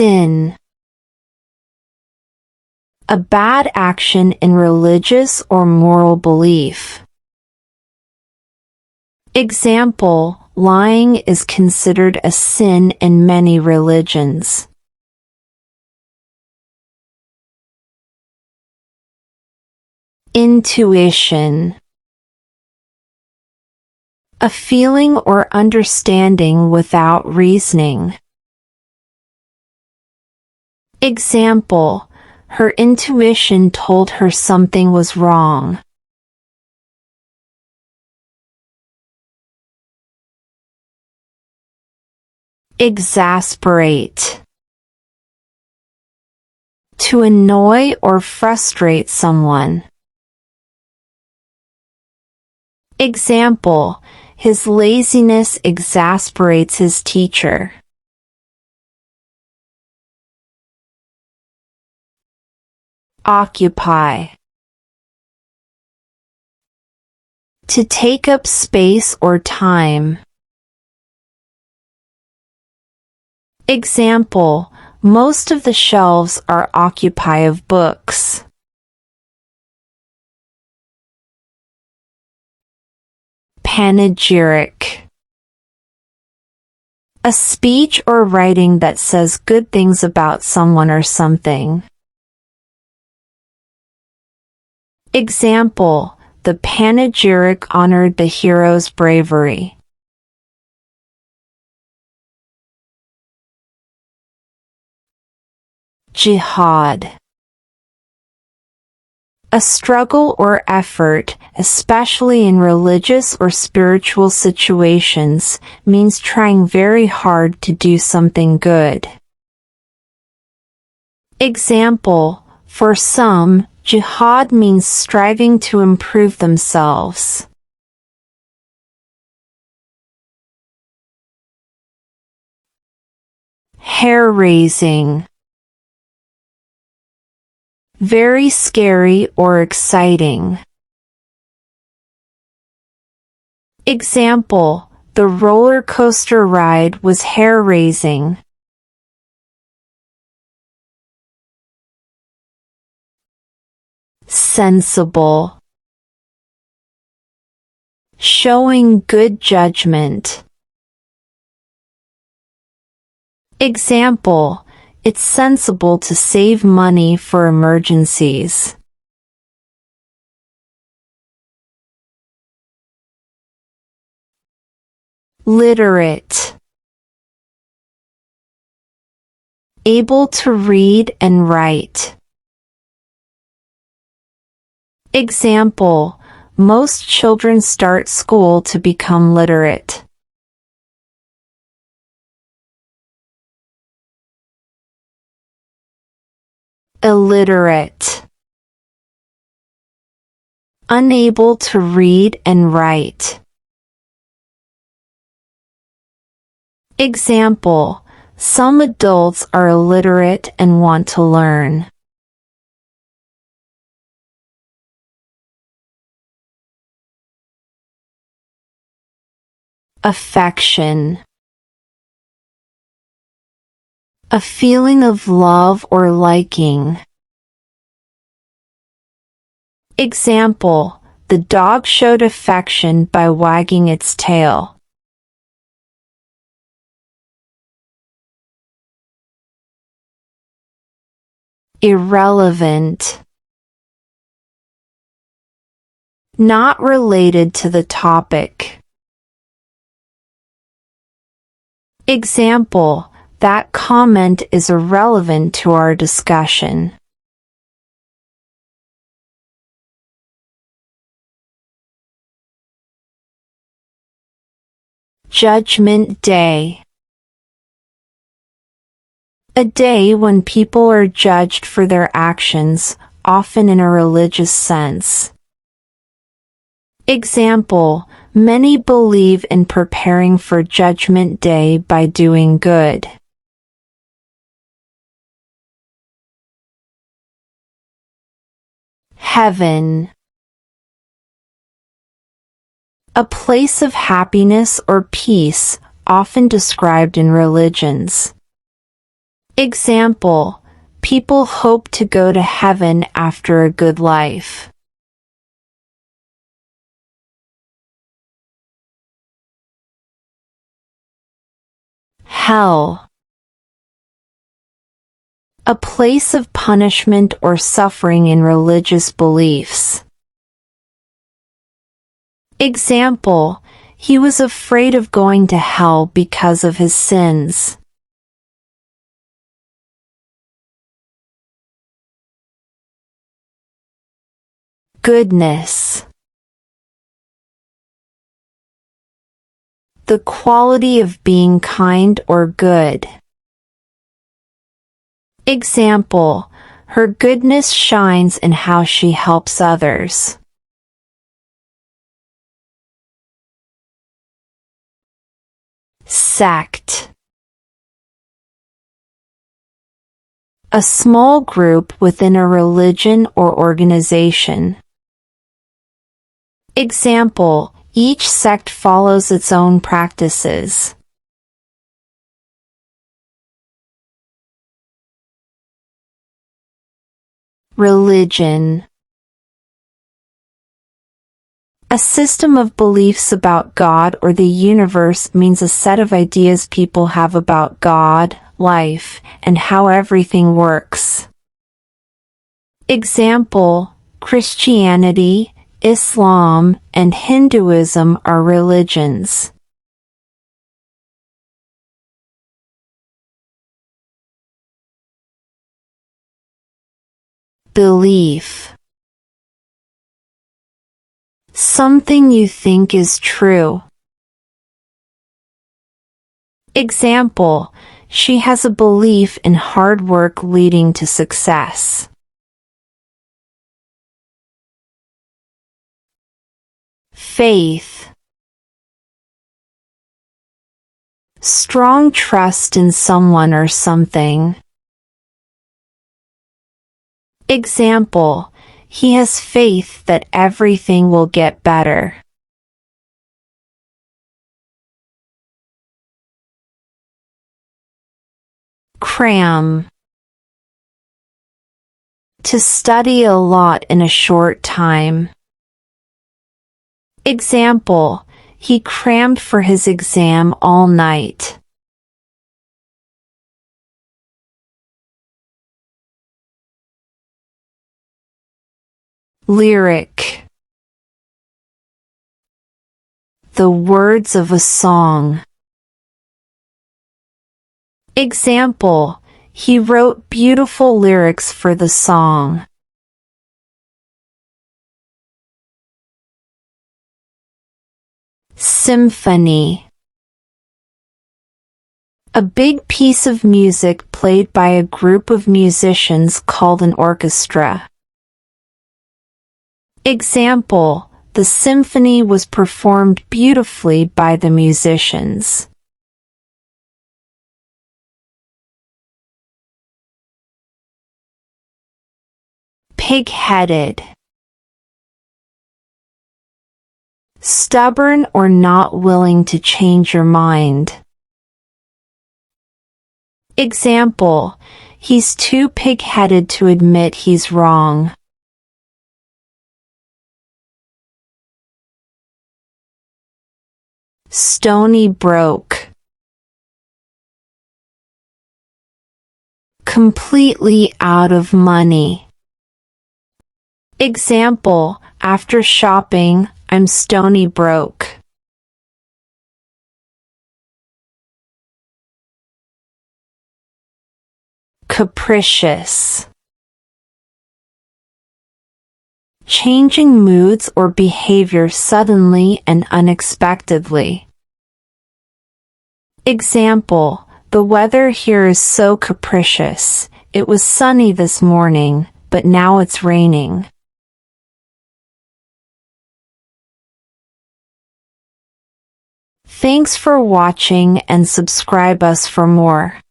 Sin. A bad action in religious or moral belief. Example, lying is considered a sin in many religions. Intuition. A feeling or understanding without reasoning. Example, her intuition told her something was wrong. Exasperate. To annoy or frustrate someone. Example, his laziness exasperates his teacher. Occupy. To take up space or time. Example, most of the shelves are occupied of books. Panegyric. A speech or writing that says good things about someone or something. Example, the panegyric honored the hero's bravery. Jihad. A struggle or effort, especially in religious or spiritual situations, means trying very hard to do something good. Example, for some, jihad means striving to improve themselves. Hair-raising. Very scary or exciting. Example, the roller coaster ride was hair-raising. Sensible. Showing good judgment. Example, it's sensible to save money for emergencies. Literate. Able to read and write. Example, most children start school to become literate. Illiterate. Unable to read and write. Example, some adults are illiterate and want to learn. Affection. A feeling of love or liking. Example, the dog showed affection by wagging its tail. Irrelevant. Not related to the topic. Example, that comment is irrelevant to our discussion. Judgment Day. A day when people are judged for their actions, often in a religious sense. Example, many believe in preparing for Judgment Day by doing good. Heaven. A place of happiness or peace, often described in religions. Example: people hope to go to heaven after a good life. Hell. A place of punishment or suffering in religious beliefs. Example: he was afraid of going to hell because of his sins. Goodness. The quality of being kind or good. Example: her goodness shines in how she helps others. Sect. A small group within a religion or organization. Example: each sect follows its own practices. Religion. A system of beliefs about God or the universe means a set of ideas people have about God, life, and how everything works. Example: Christianity, Islam, and Hinduism are religions. Belief. Something you think is true. Example: she has a belief in hard work leading to success. Faith. Strong trust in someone or something. Example: he has faith that everything will get better. Cram. To study a lot in a short time. Example: he crammed for his exam all night. Lyric. The words of a song. Example: he wrote beautiful lyrics for the song. Symphony. A big piece of music played by a group of musicians called an orchestra. Example: the symphony was performed beautifully by the musicians. Pig-headed. Stubborn or not willing to change your mind. Example: he's too pig-headed to admit he's wrong. Stony broke. Completely out of money. Example: after shopping, I'm stony broke. Capricious. Changing moods or behavior suddenly and unexpectedly. Example: the weather here is so capricious. It was sunny this morning, but now it's raining. Thanks for watching and subscribe us for more.